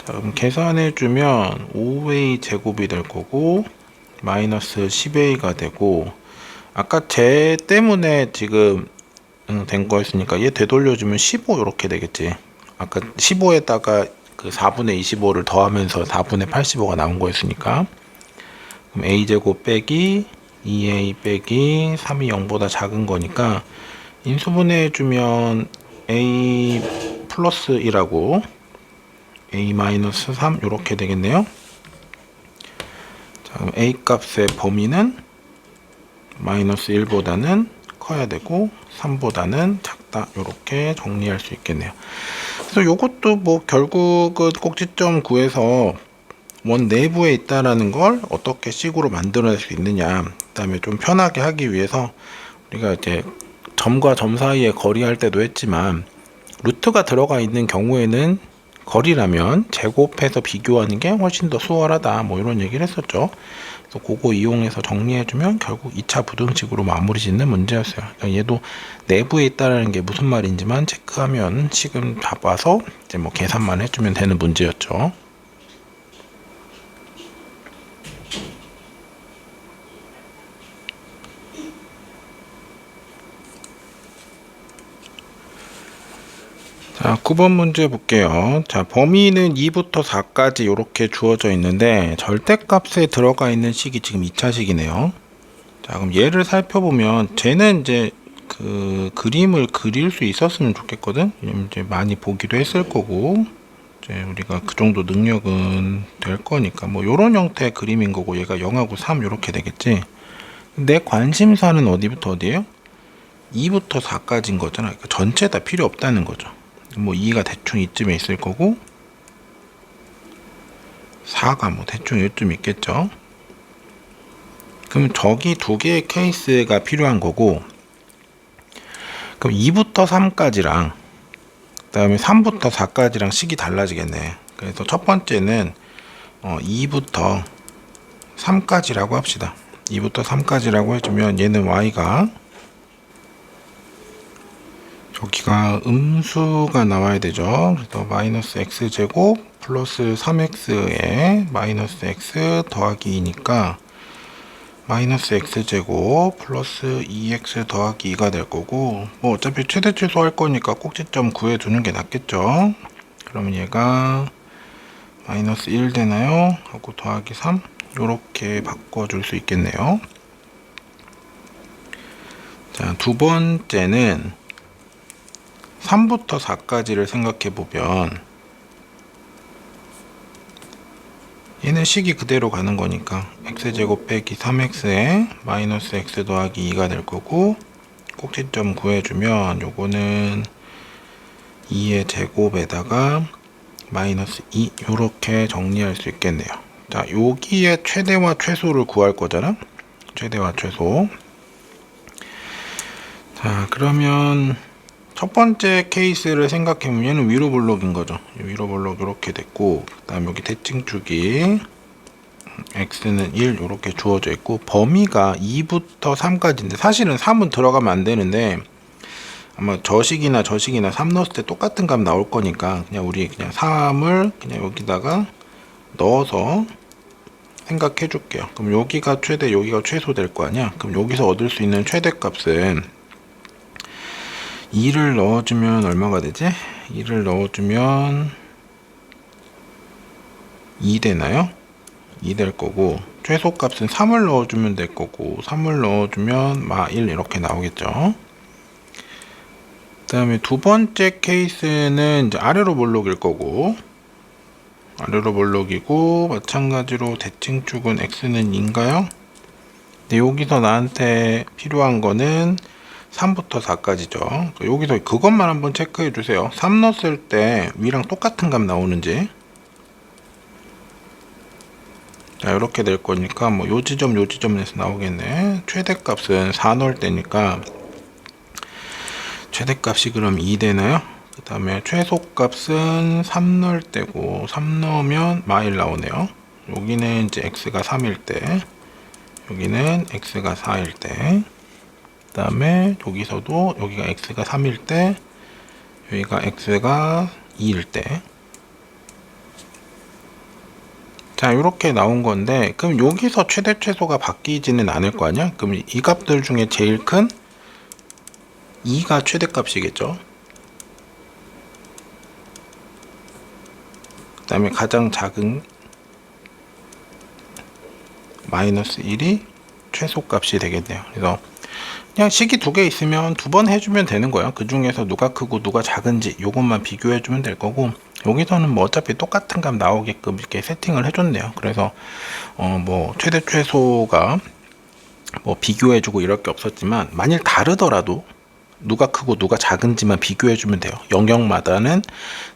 자, 그럼 계산해 주면 5a 제곱이 될 거고 마이너스 10a가 되고, 아까 쟤 때문에 지금 된 거였으니까 얘 되돌려주면 15 이렇게 되겠지. 아까 15에다가 그 4분의 25를 더하면서 4분의 85가 나온 거였으니까, 그럼 a제곱 빼기 2a 빼기 3이 0보다 작은 거니까 인수분해 주면 a 플러스 1하고 a 마이너스 3 이렇게 되겠네요. 자, 그럼 a 값의 범위는 마이너스 1보다는 커야 되고 3보다는 작다, 이렇게 정리할 수 있겠네요. 그래서 요것도 뭐 결국은 꼭지점 구해서 원 내부에 있다라는 걸 어떻게 식으로 만들어낼 수 있느냐, 그 다음에 좀 편하게 하기 위해서 우리가 이제 점과 점 사이에 거리 할 때도 했지만 루트가 들어가 있는 경우에는 거리라면 제곱해서 비교하는 게 훨씬 더 수월하다, 뭐 이런 얘기를 했었죠. 그래서 그거 이용해서 정리해주면 결국 2차 부등식으로 마무리 짓는 문제였어요. 그러니까 얘도 내부에 있다라는 게 무슨 말인지만 체크하면 식은 잡아서 이제 뭐 계산만 해주면 되는 문제였죠. 자, 9번 문제 볼게요. 자, 범위는 2부터 4까지 이렇게 주어져 있는데 절대값에 들어가 있는 식이 지금 2차식이네요. 자, 그럼 얘를 살펴보면 쟤는 이제 그 그림을 그릴 수 있었으면 좋겠거든. 왜냐면 이제 많이 보기도 했을 거고 이제 우리가 그 정도 능력은 될 거니까 뭐 요런 형태의 그림인 거고, 얘가 0하고 3 이렇게 되겠지. 내 관심사는 어디부터 어디예요? 2부터 4까지인 거잖아. 그러니까 전체 다 필요 없다는 거죠. 뭐 2가 대충 이쯤에 있을 거고 4가 뭐 대충 이쯤 있겠죠. 그럼 저기 두 개의 케이스가 필요한 거고, 그럼 2부터 3까지랑 그 다음에 3부터 4까지랑 식이 달라지겠네. 그래서 첫 번째는 2부터 3까지라고 합시다. 2부터 3까지라고 해주면 얘는 y가 여기가 음수가 나와야 되죠. 그래서 마이너스 x제곱 플러스 3x에 마이너스 x 더하기 2니까 마이너스 x제곱 플러스 2x 더하기 2가 될 거고, 뭐 어차피 최대 최소 할 거니까 꼭지점 구해 두는 게 낫겠죠. 그러면 얘가 마이너스 1 되나요? 하고 더하기 3 이렇게 바꿔줄 수 있겠네요. 자, 두 번째는 3부터 4까지를 생각해 보면 얘는 식이 그대로 가는 거니까 x제곱 빼기 3x에 마이너스 x 더하기 2가 될 거고, 꼭지점 구해주면 요거는 2의 제곱에다가 마이너스 2 요렇게 정리할 수 있겠네요. 자, 여기에 최대와 최소를 구할 거잖아. 최대와 최소. 자, 그러면 첫 번째 케이스를 생각해보면 얘는 위로 볼록인 거죠. 위로 볼록 이렇게 됐고, 그 다음 여기 대칭축이 x는 1 이렇게 주어져 있고, 범위가 2부터 3까지인데 사실은 3은 들어가면 안 되는데 아마 저식이나 저식이나 3 넣었을 때 똑같은 값 나올 거니까 그냥 우리 그냥 3을 그냥 여기다가 넣어서 생각해 줄게요. 그럼 여기가 최대, 여기가 최소 될 거 아니야. 그럼 여기서 얻을 수 있는 최대 값은 2를 넣어주면 얼마가 되지? 2를 넣어주면 2 되나요? 2 될 거고, 최소 값은 3을 넣어주면 될 거고, 3을 넣어주면 마 1 이렇게 나오겠죠. 그 다음에 두 번째 케이스는 이제 아래로 볼록일 거고, 아래로 볼록이고 마찬가지로 대칭축은 x는 2인가요? 근데 여기서 나한테 필요한 거는 3부터 4까지죠. 여기서 그것만 한번 체크해 주세요. 3 넣었을 때 위랑 똑같은 값 나오는지. 자, 이렇게 될 거니까 뭐 요 지점에서 나오겠네. 최대값은 4 넣을 때니까 최대값이 그럼 2 되나요? 그 다음에 최소값은 3 넣을 때고, 3 넣으면 마일 나오네요. 여기는 이제 x가 3일 때, 여기는 x가 4일 때, 그 다음에 여기서도 여기가 x가 3일 때, 여기가 x가 2일 때. 자, 이렇게 나온 건데, 그럼 여기서 최대 최소가 바뀌지는 않을 거 아니야? 그럼 이 값들 중에 제일 큰 2가 최대값이겠죠. 그 다음에 가장 작은 마이너스 1이 최소값이 되겠네요. 그래서 그냥 식이 두 개 있으면 두 번 해주면 되는 거예요. 그 중에서 누가 크고 누가 작은지 요것만 비교해주면 될 거고, 여기서는 뭐 어차피 똑같은 값 나오게끔 이렇게 세팅을 해줬네요. 그래서 뭐 최대 최소가 뭐 비교해주고 이럴 게 없었지만, 만일 다르더라도 누가 크고 누가 작은지만 비교해주면 돼요. 영역마다는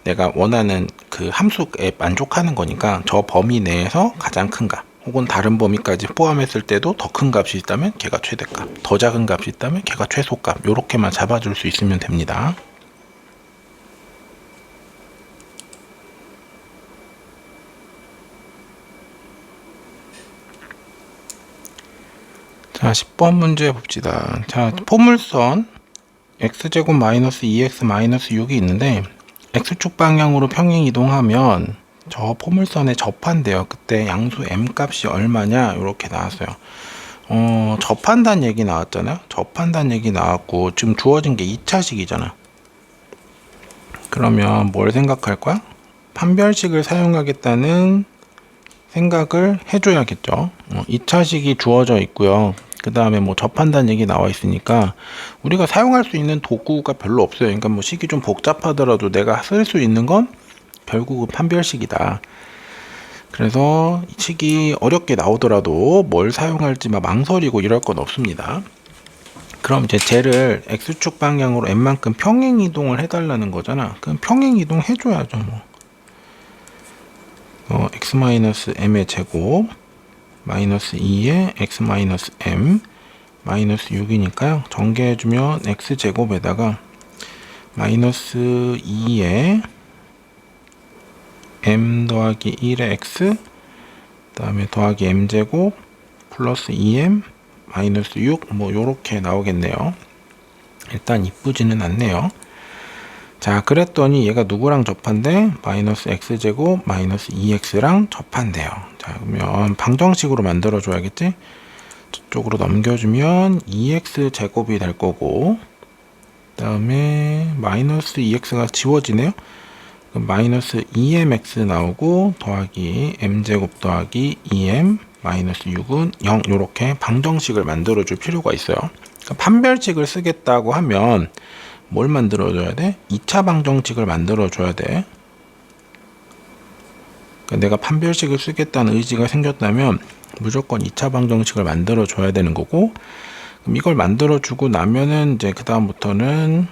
내가 원하는 그 함수에 만족하는 거니까 저 범위 내에서 가장 큰 값, 혹은 다른 범위까지 포함했을 때도 더 큰 값이 있다면 걔가 최대값, 더 작은 값이 있다면 걔가 최소값, 요렇게만 잡아줄 수 있으면 됩니다. 자, 10번 문제 봅시다. 자, 포물선 x제곱 마이너스 2x 마이너스 6이 있는데, x축 방향으로 평행 이동하면 저 포물선에 접한대요. 그때 양수 m 값이 얼마냐 이렇게 나왔어요. 접한다는 얘기 나왔잖아요. 접한다는 얘기 나왔고, 지금 주어진 게 2차식이잖아. 그러면 뭘 생각할 거야? 판별식을 사용하겠다는 생각을 해줘야겠죠. 2차식이 주어져 있고요. 그 다음에 뭐 접한다는 얘기 나와 있으니까 우리가 사용할 수 있는 도구가 별로 없어요. 그러니까 뭐 식이 좀 복잡하더라도 내가 쓸 수 있는 건 결국은 판별식이다. 그래서 식이 어렵게 나오더라도 뭘 사용할지 막 망설이고 이럴 건 없습니다. 그럼 이제 쟤를 x축 방향으로 n만큼 평행 이동을 해달라는 거잖아. 그럼 평행 이동 해줘야죠. 뭐 x-m의 제곱 마이너스 2에 x-m 마이너스 6이니까요. 전개해주면 x제곱에다가 마이너스 2에 m 더하기 1의 x, 그 다음에 더하기 m제곱 플러스 2m 마이너스 6, 뭐 요렇게 나오겠네요. 일단 이쁘지는 않네요. 자, 그랬더니 얘가 누구랑 접한대? 마이너스 x제곱 마이너스 2x랑 접한대요. 자, 그러면 방정식으로 만들어 줘야겠지? 저쪽으로 넘겨주면 2x제곱이 될 거고, 그 다음에 마이너스 2x가 지워지네요. 그럼 마이너스 2mx 나오고 더하기 m제곱 더하기 2m 마이너스 6은 0, 요렇게 방정식을 만들어 줄 필요가 있어요. 그러니까 판별식을 쓰겠다고 하면 뭘 만들어 줘야 돼? 2차 방정식을 만들어 줘야 돼. 그러니까 내가 판별식을 쓰겠다는 의지가 생겼다면 무조건 2차 방정식을 만들어 줘야 되는 거고, 그럼 이걸 만들어 주고 나면은 이제 그 다음부터는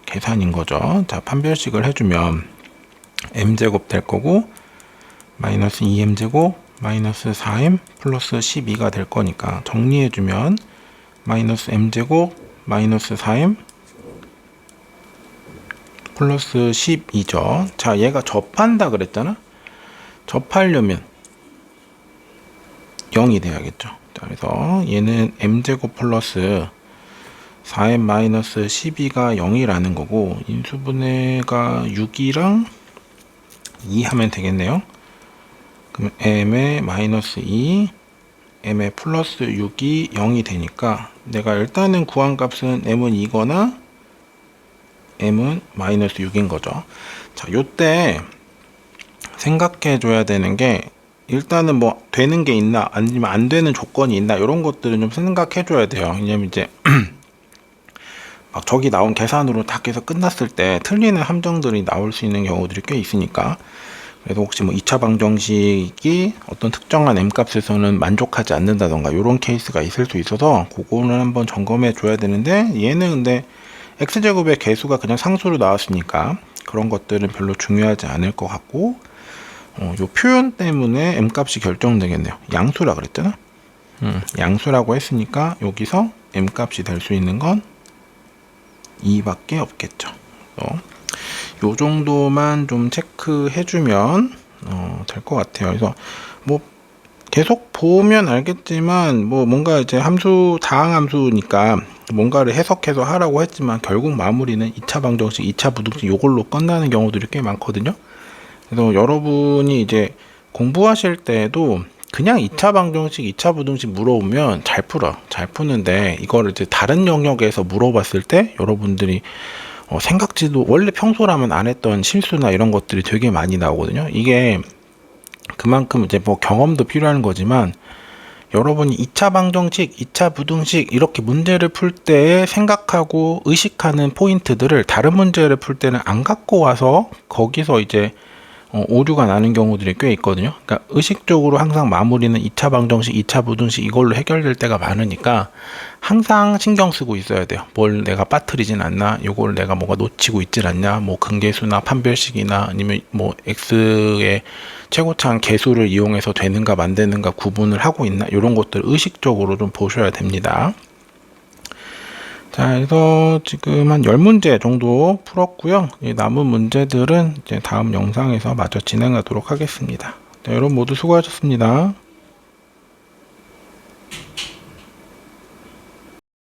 계산인 거죠. 자, 판별식을 해주면 m제곱 될 거고, 마이너스 2m제곱 마이너스 4m 플러스 12가 될 거니까 정리해주면 마이너스 m제곱 마이너스 4m 플러스 12죠. 자, 얘가 접한다 그랬잖아. 접하려면 0이 돼야겠죠. 자, 그래서 얘는 m제곱 플러스 4m 마이너스 12가 0이라는 거고, 인수분해가 6이랑 2 하면 되겠네요. 그럼 m의 마이너스 2, m의 플러스 6이 0이 되니까 내가 일단은 구한 값은 m은 2거나 m은 마이너스 6인 거죠. 자, 요때 생각해 줘야 되는 게, 일단은 뭐 되는 게 있나 아니면 안 되는 조건이 있나 이런 것들은 좀 생각해 줘야 돼요. 왜냐면 이제 막 저기 나온 계산으로 다 해서 끝났을 때 틀리는 함정들이 나올 수 있는 경우들이 꽤 있으니까, 그래서 혹시 뭐 2차 방정식이 어떤 특정한 m값에서는 만족하지 않는다던가 이런 케이스가 있을 수 있어서 그거는 한번 점검해 줘야 되는데, 얘는 근데 x제곱의 개수가 그냥 상수로 나왔으니까 그런 것들은 별로 중요하지 않을 것 같고, 요 표현 때문에 m값이 결정되겠네요. 양수라 그랬잖아. 양수라고 했으니까 여기서 m값이 될 수 있는 건 2밖에 없겠죠. 요 정도만 좀 체크해주면 될 것 같아요. 그래서 뭐 계속 보면 알겠지만, 뭐 뭔가 이제 함수 다항함수니까 뭔가를 해석해서 하라고 했지만 결국 마무리는 2차 방정식, 2차 부등식 요걸로 끝나는 경우들이 꽤 많거든요. 그래서 여러분이 이제 공부하실 때에도 그냥 2차 방정식, 2차 부등식 물어보면 잘 풀어. 잘 푸는데 이거를 이제 다른 영역에서 물어봤을 때 여러분들이 생각지도 원래 평소라면 안 했던 실수나 이런 것들이 되게 많이 나오거든요. 이게 그만큼 이제 뭐 경험도 필요한 거지만, 여러분이 2차 방정식, 2차 부등식 이렇게 문제를 풀 때 생각하고 의식하는 포인트들을 다른 문제를 풀 때는 안 갖고 와서 거기서 이제 오류가 나는 경우들이 꽤 있거든요. 그러니까 의식적으로 항상 마무리는 2차 방정식, 2차 부등식 이걸로 해결될 때가 많으니까 항상 신경 쓰고 있어야 돼요. 뭘 내가 빠뜨리진 않나, 요걸 내가 뭐가 놓치고 있질 않냐, 뭐 근계수나 판별식이나 아니면 뭐 x의 최고차항 계수를 이용해서 되는가 만드는가 구분을 하고 있나, 이런 것들 의식적으로 좀 보셔야 됩니다. 자, 그래서 지금 한 10문제 정도 풀었고요. 남은 문제들은 이제 다음 영상에서 마저 진행하도록 하겠습니다. 네, 여러분 모두 수고하셨습니다.